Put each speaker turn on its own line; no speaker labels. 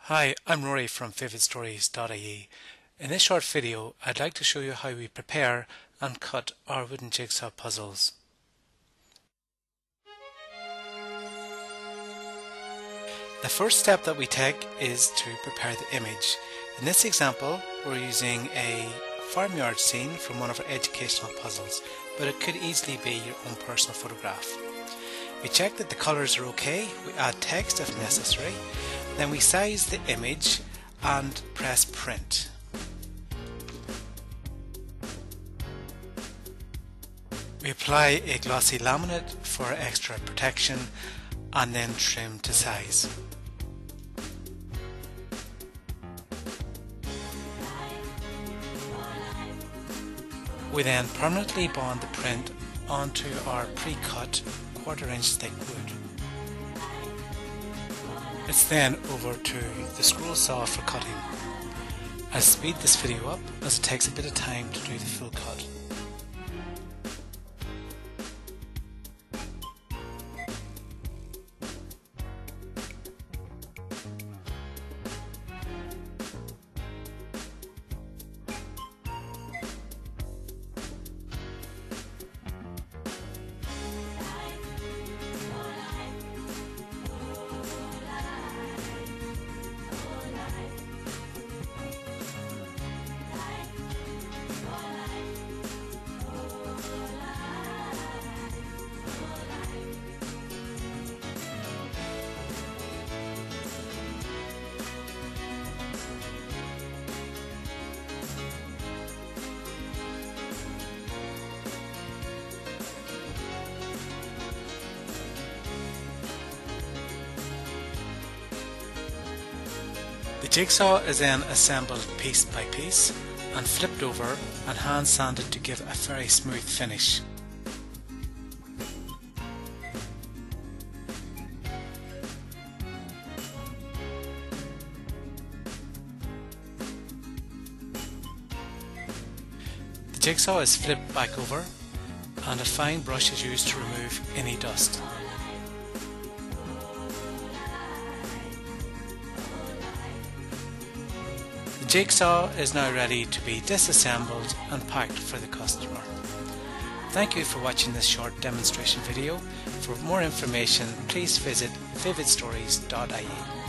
Hi, I'm Rory from vividstories.ie. In this short video, I'd like to show you how we prepare and cut our wooden jigsaw puzzles. The first step that we take is to prepare the image. In this example, we're using a farmyard scene from one of our educational puzzles, but it could easily be your own personal photograph. We check that the colours are okay, we add text if necessary, then we size the image and press print. We apply a glossy laminate for extra protection and then trim to size. We then permanently bond the print onto our pre-cut 1/4 inch thick wood. It's then over to the scroll saw for cutting. I'll speed this video up as it takes a bit of time to do the full cut. The jigsaw is then assembled piece by piece and flipped over and hand sanded to give a very smooth finish. The jigsaw is flipped back over and a fine brush is used to remove any dust. The jigsaw is now ready to be disassembled and packed for the customer. Thank you for watching this short demonstration video. For more information, please visit vividstories.ie.